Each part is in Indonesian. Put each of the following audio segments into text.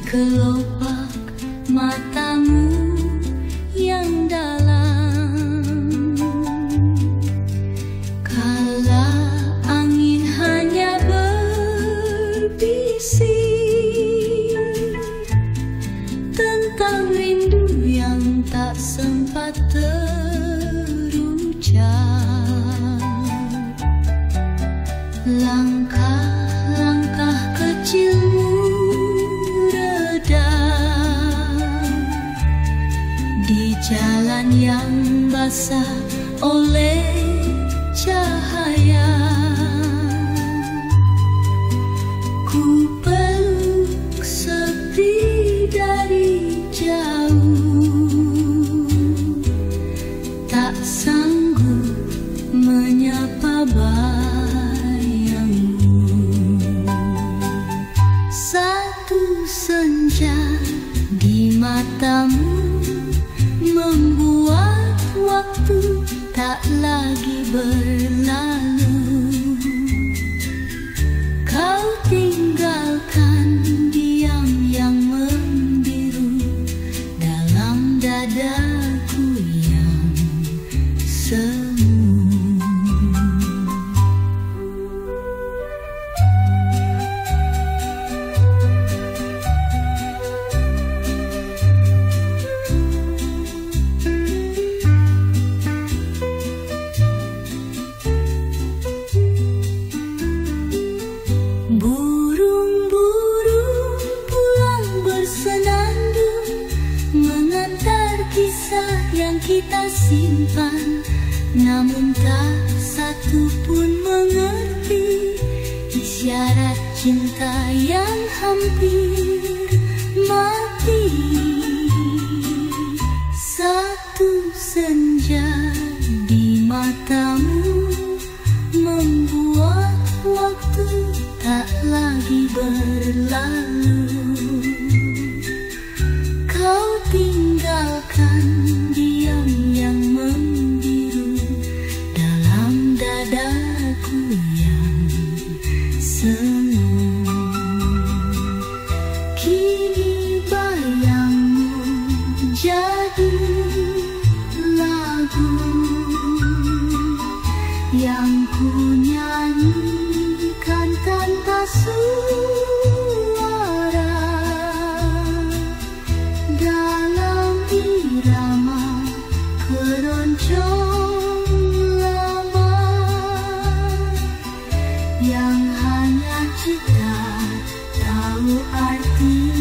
kelopak matamu yang dalam. Kala angin hanya berbisik tentang rindu yang tak sempat terucap. Langkah-langkah kecilmu di jalan yang basah oleh cahaya. Ku peluk sepi dari jauh, tak sanggup menyapa bayangmu. Satu senja di matamu membuat waktu tak lagi berlalu. Kau tinggalkan diam yang membiru dalam dadaku yang semu. Burung-burung pulang bersenandung mengantar kisah yang kita simpan, namun tak satu pun mengerti isyarat cinta yang hampir mati. Satu senja di matamu membuat waktu tak lagi berlalu. Kau tinggalkan diam yang membiru dalam dadaku yang semu. Kini bayangmu jadi lagu yang ku nyanyikan tanpa suara dalam irama keroncong lama yang hanya kita tahu artinya.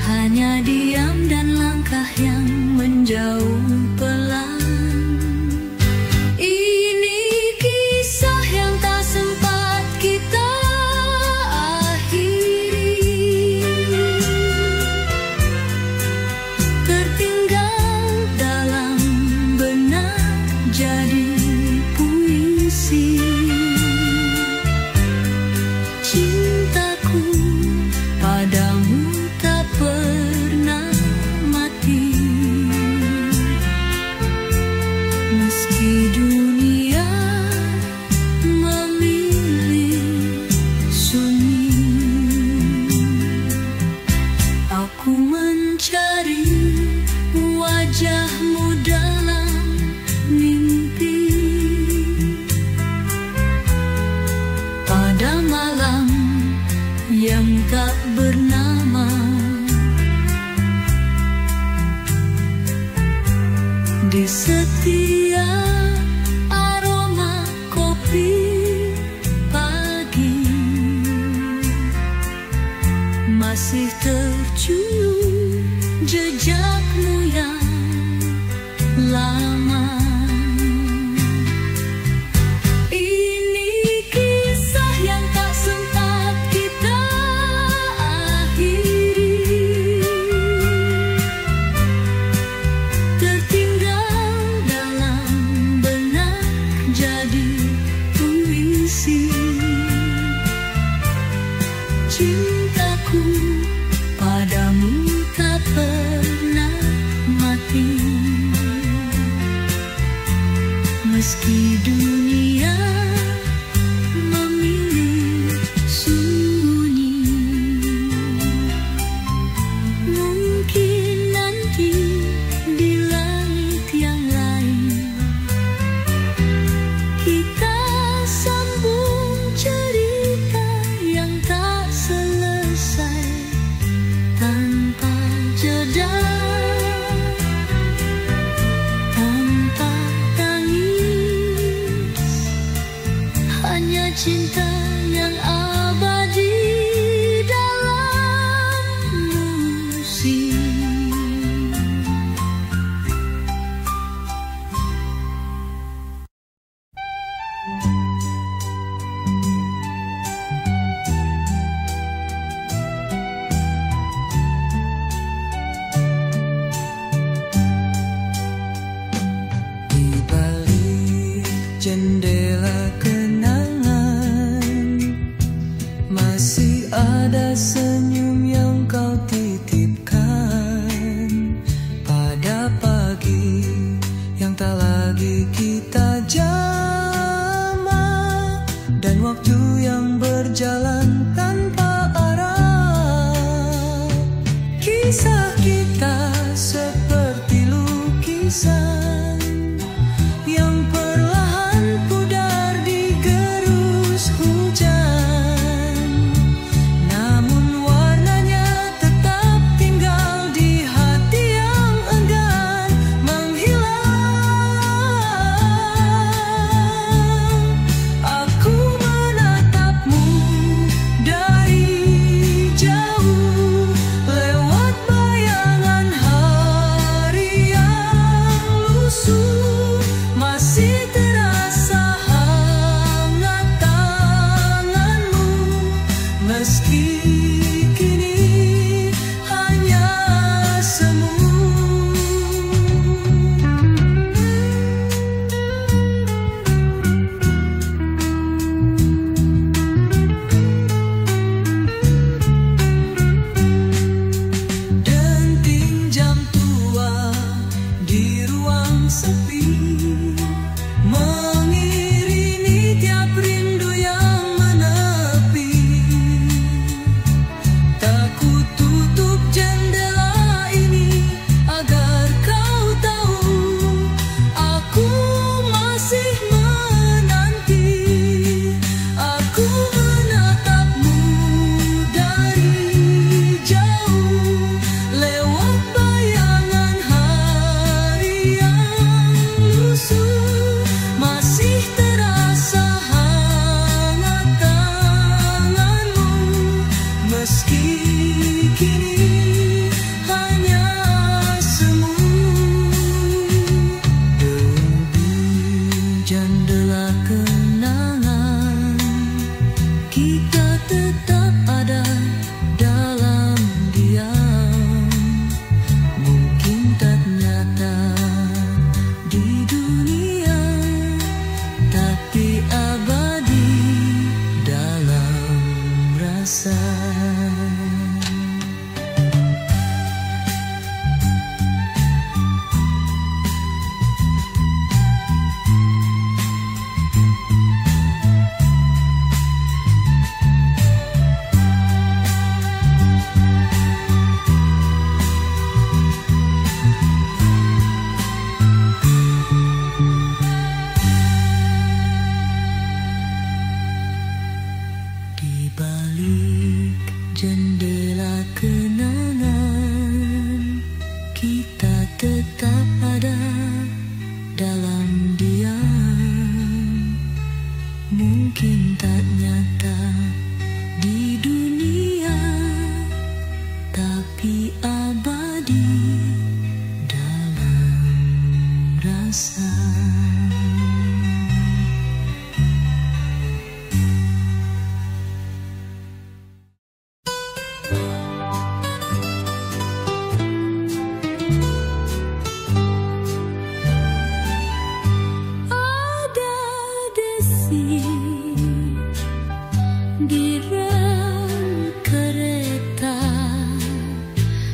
Hanya diam dan langkah yang menjauh pelan. Ini kisah yang tak sempat kita akhiri, tertinggal dalam benak jadi puisi. Cintaku padamu tak pernah mati, meski dunia memilih sunyi. Aku mencari wajahmu dalam mimpi. Pada malam yang tak bernama, di setiap aroma kopi pagi, masih tercium jejakmu yang lama. Ini kisah yang tak sempat kita akhiri, tertinggal dalam benak jadi puisi. Cintaku padamu tak pernah mati, meski dunia memilih sunyi. Mungkin nanti di langit yang lain kita sambung cerita yang tak selesai tanpa jeda, tanpa tangis, hanya cinta yang abadi dalam musik. Di balik jendela kenangan, masih ada senyum yang kau titipkan. Pada pagi yang tak lagi kita jamah, dan waktu yang berjalan tanpa arah. Kisah kita seperti lukisan yang perlahan pudar digerus hujan, namun warnanya tetap tinggal di hati yang enggan menghilang. Aku menatapmu dari jauh, lewat bayangan hari yang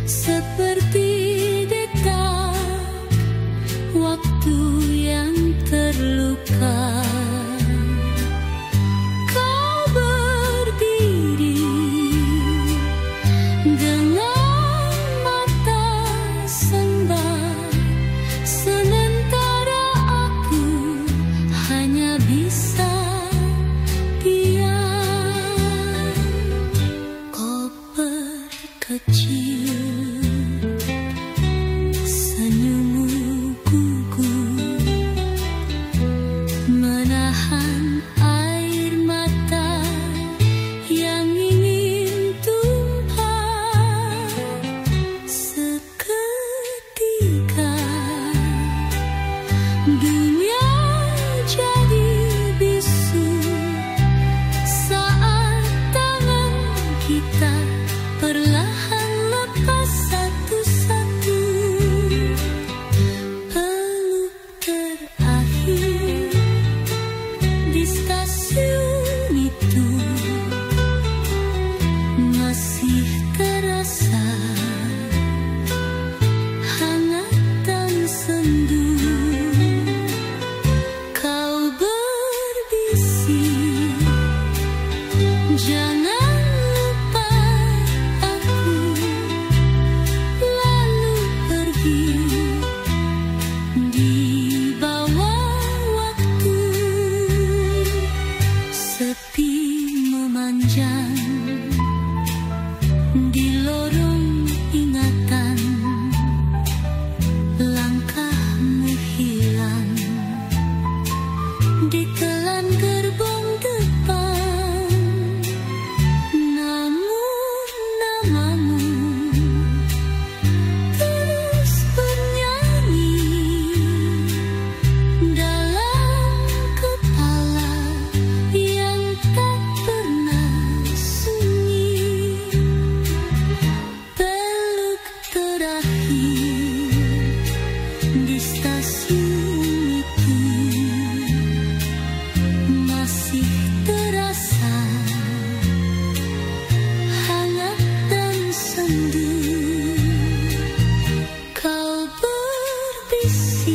seperti detak waktu yang terluka. Kau berdiri dengan mata sembah, sementara aku hanya bisa diam. Koper kecil, senyummu gugur, menahan air mata yang ingin tumpah. Seketika dunia jadi bisu saat tangan kita perlahan lepas satu-satu. Peluk terakhir di stasiun itu masih terasa hangat dan sendu. Kau berbisik, jangan lupa aku, lalu pergi di bawah waktu. Sepi memanjang di lorong ingatan, langkahmu hilang ditelan gerbong depan. Namun namamu terus bernyanyi dalam kepala yang tak pernah sunyi. Peluk terakhir di stasiun itu masih terasa hangat dan sendu. Kau berbisik,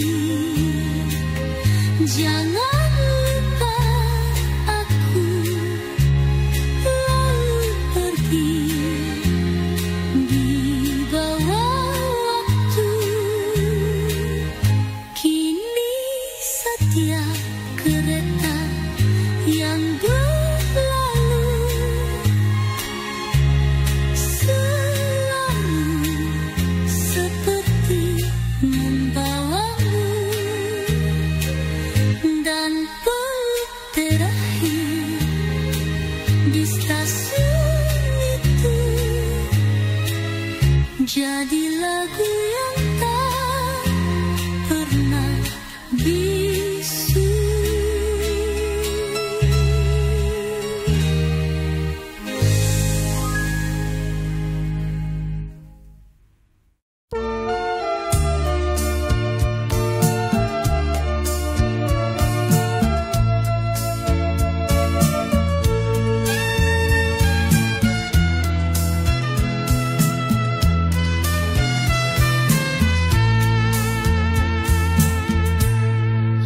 jangan lupa aku, lalu pergi di bawah waktu. Kini setiap kereta yang berlalu selalu seperti membawamu, dan peluk terakhir di stasiun itu jadi lagu yang tak pernah bisu.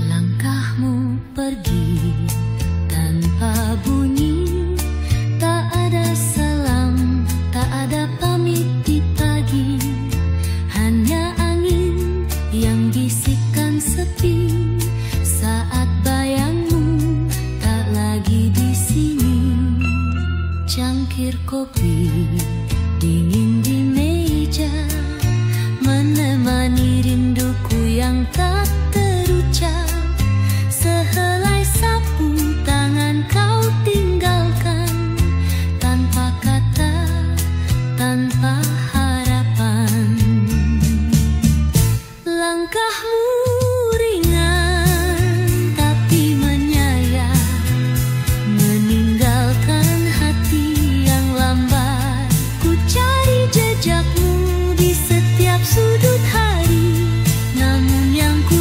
Langkahmu pergi tanpa bunyi, tak ada salam, tak ada pamit di pagi. Hanya angin yang bisikkan sepi saat bayangmu tak lagi di sini. Cangkir kopi dingin di meja menemani rinduku yang tak terucap. Sehelai sapu tangan kau tinggalkan tanpa kata, tanpa harapan. Langkahmu ringan tapi menyayat, meninggalkan hati yang lambat. Ku cari jejakmu di setiap sudut hari, namun yang ku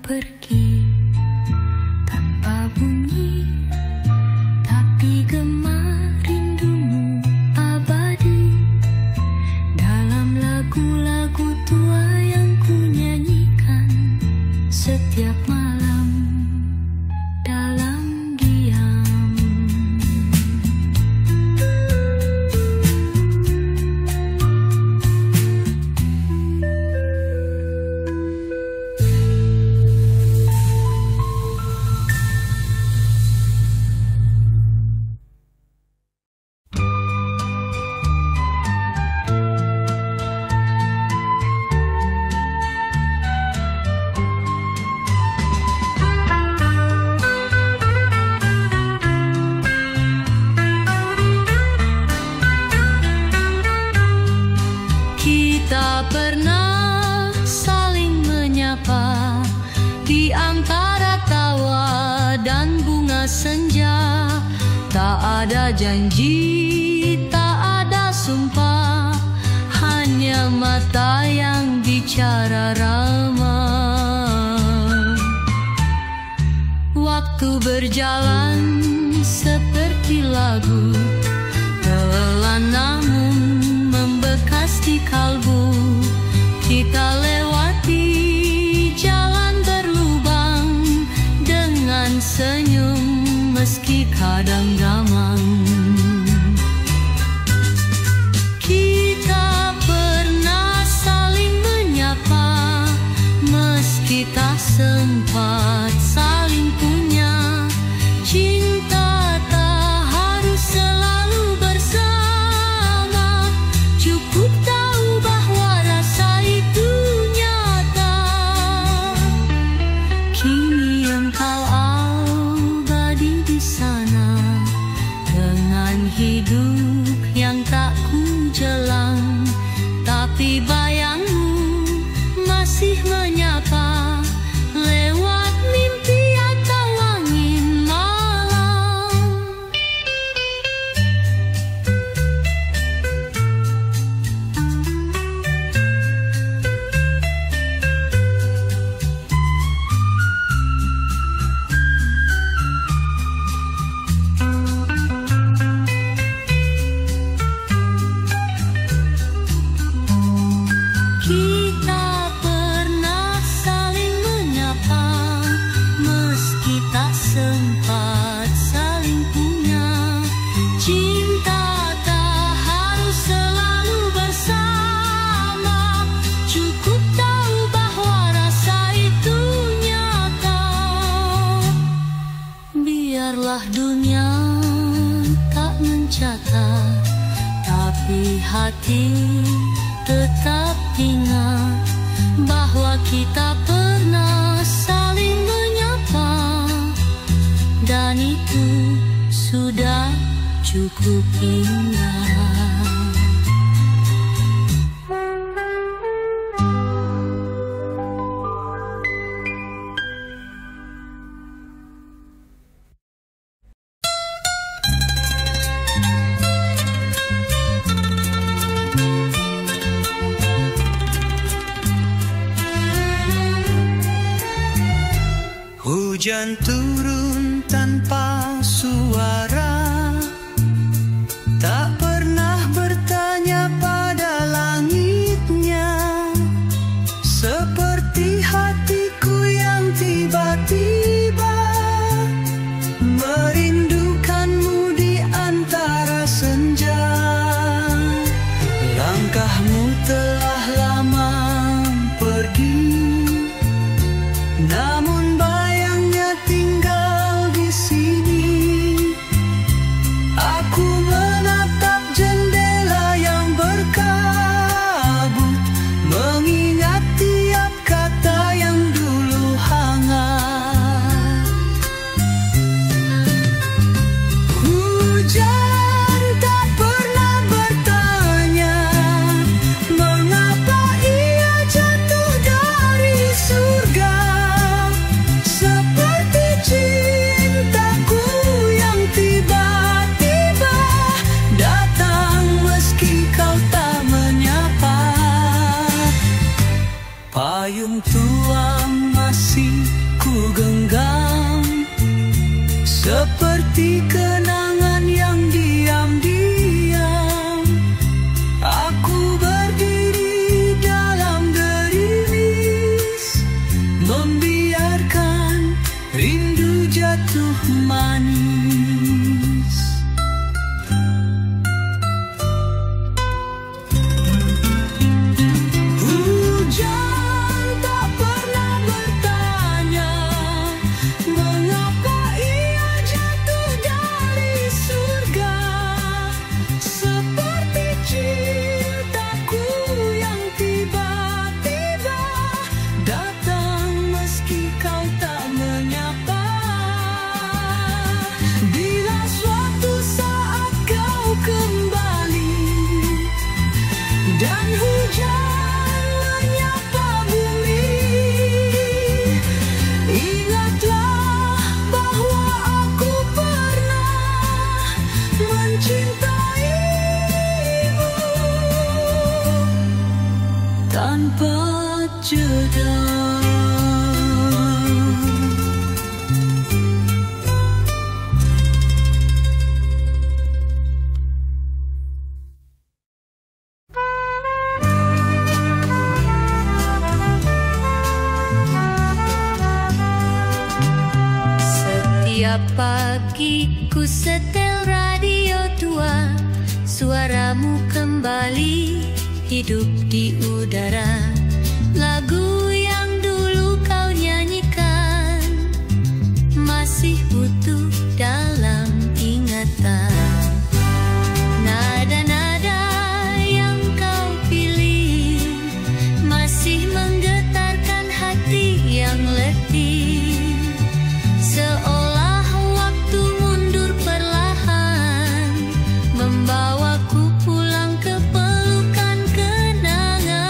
pergi tanpa bunyi, tapi gemar rindumu abadi dalam lagu-lagu tua yang ku nyanyikan setiap malam dalam diam. Kita pernah saling menyapa di antara tawa dan bunga senja. Tak ada janji, tak ada sumpah, hanya mata yang bicara ramah. Waktu berjalan seperti lagu, pelan namun membekas di kalbu. Kita lewati jalan berlubang dengan senyum meski kadang gamang. Kita pernah saling menyapa meski tak sempat saling punya. Cinta tak harus selalu bersama, cukup tahu bahwa rasa itu nyata. Kini engkau abadi di sana dengan hidup yang tak ku jelang, tapi bayangmu masih menyapa lewat mimpi atau angin malam. Kita pernah saling menyapa meski tak sempat saling punya. Cinta tak harus selalu bersama, cukup tahu bahwa rasa itu nyata. Biarlah dunia tak mencatat, tapi hati tetap ingat bahwa kita pernah saling menyapa, dan itu sudah cukup indah. Hujan turun tanpa suara, tak pernah bertanya pada langitnya. Seperti hatiku yang tiba-tiba merindukanmu di antara senja. Langkahmu telah lama pergi, namun bayangnya tinggal di sini. seperti kenangan yang diam-diam. Aku berdiri dalam gerimis, membiarkan rindu jatuh manis. Hujan tak pernah bertanya mengapa ia jatuh dari surga, seperti cintaku yang tiba-tiba datang meski kau tak menyapa. Bila suatu saat kau kembali dan hujan menyapa bumi, ingatlah bahwa aku pernah mencintaimu tanpa jeda. Setiap pagi ku setel radio tua, suaramu kembali hidup di udara. Lagu yang dulu kau nyanyikan masih utuh dalam ingatan. Nada-nada yang kau pilih masih menggetarkan hati yang letih. Seolah waktu mundur perlahan, membawaku pulang ke pelukan kenangan.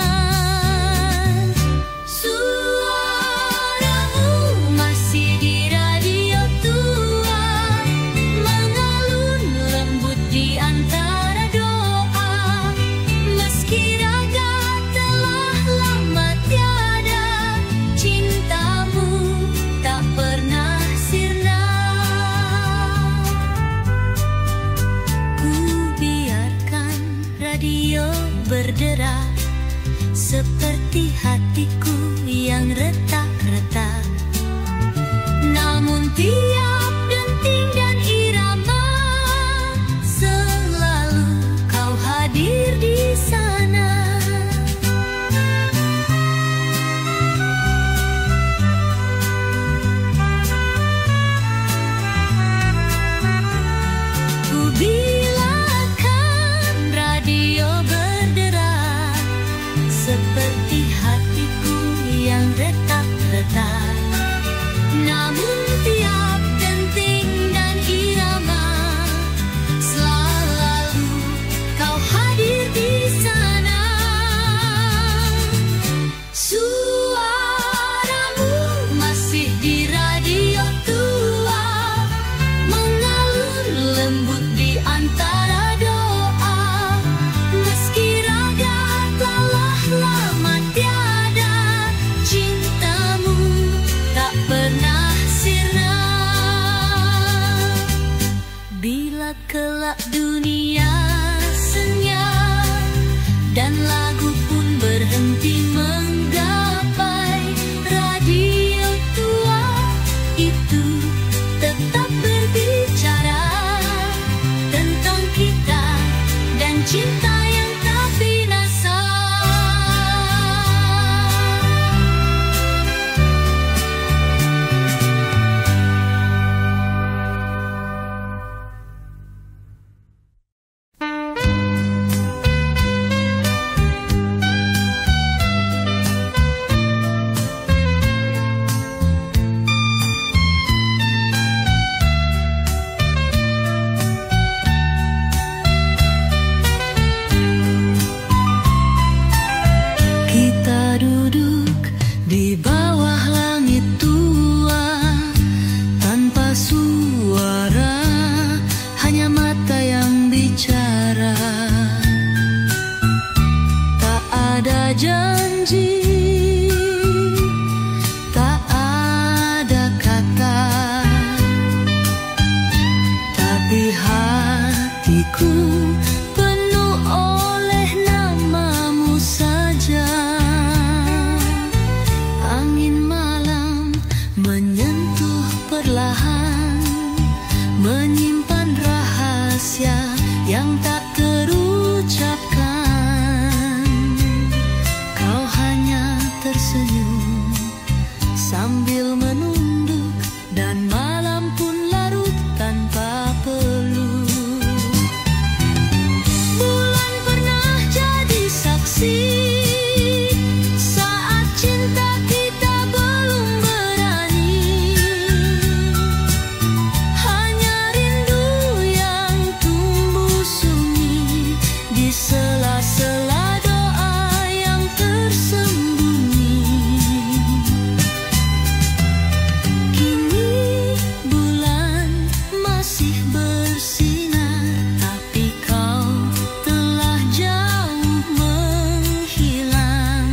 Suaramu masih di radio tua, mengalun lembut di antara doa. Meski raga telah lama tiada, cintamu tak pernah sirna. Ku biarkan radio berderak, seperti hatiku yang retak-retak. Namun tiap denting dan irama selalu kau hadir di sana. Ku bilakan radio berderak, seperti hatiku yang retak-retak. Namun tiap denting dan irama selalu kau hadir di sana. Suaramu masih di radio tua, mengalun lembut di antara doa. Meski raga telah lama tiada, cintamu tak pernah sirna. Bila kelak dunia senyap dan lagu pun berhenti menggapai, radio tua itu tetap berbicara tentang kita dan cinta yang tak binasa. menyentuh perlahan, menyimpan rahasia yang tak terucapkan. Kau hanya tersenyum sambil menunduk, dan malam pun larut tanpa peluk. Bulan pernah jadi saksi saat cinta kita belum berani. Hanya rindu yang tumbuh sunyi di sela-sela doa yang tersembunyi. Kini bulan masih bersinar, tapi kau telah jauh menghilang.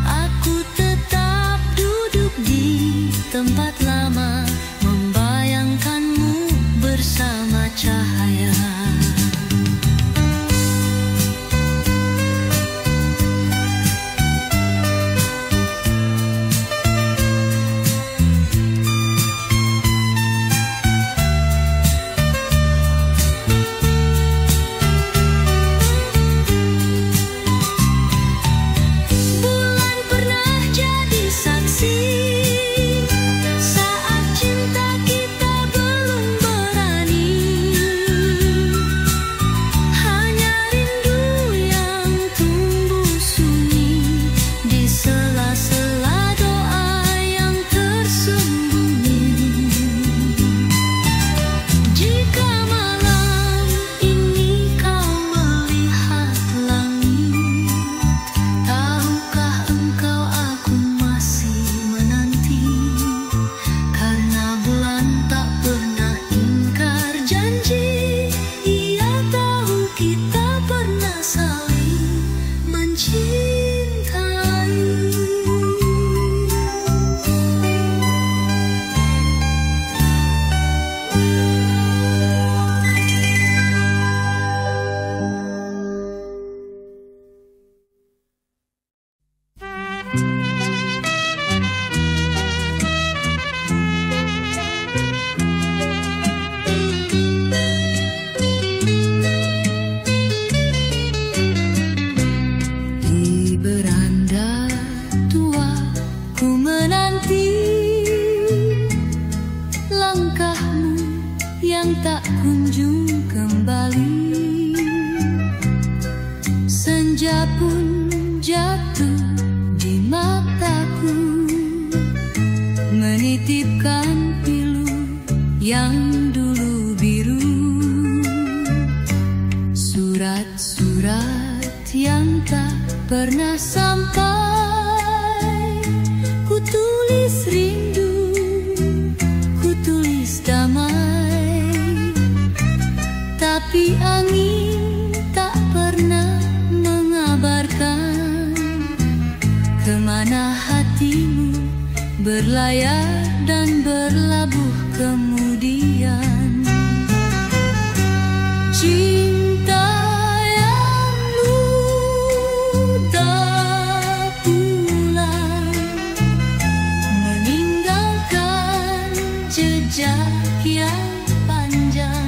Aku tetap duduk di tempat lama, membayangkanmu bersama cahaya. Bulan pernah jadi saksi saat cinta kita belum berani. Hanya rindu yang tumbuh sunyi di sela-sela doa yang tersembunyi. Jika malam ini kau melihat langit, tahukah engkau aku masih menanti? Karena bulan tak pernah ingkar janji, ia tahu kita pernah saling mencintai. Di beranda tua ku menanti langkahmu yang tak kunjung kembali. Senja pun jatuh di mataku, menitipkan pilu yang dulu biru. Surat-surat yang tak pernah sampai, ku tulis rindu, ku tulis damai. Tapi angin tak pernah mengabarkan kemana hatimu berlayar dan berlabuh kemudian. Cinta yang ludah pulang, meninggalkan jejak yang panjang.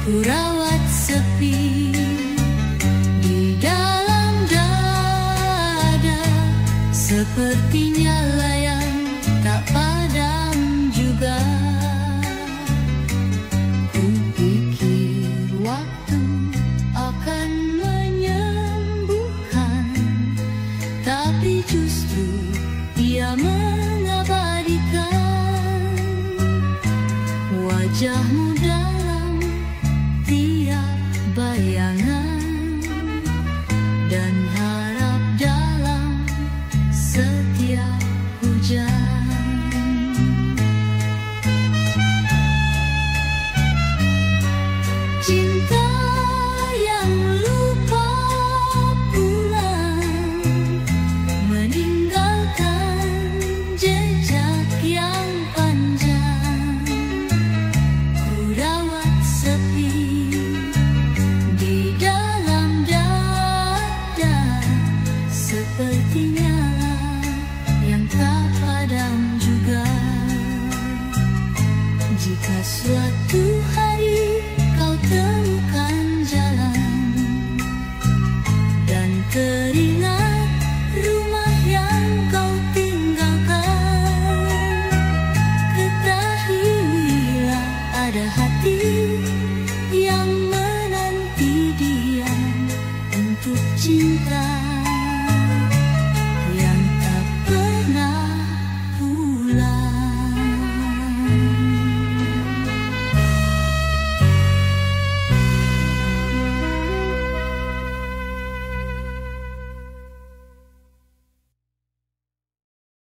Ku rawat sepi di dalam dada, sepertinya layang tak padam juga. Ku pikir waktu akan menyembuhkan, tapi justru ia mengabadikan wajahmu dalam tiap bayangan, dan harap dalam setiap hujan.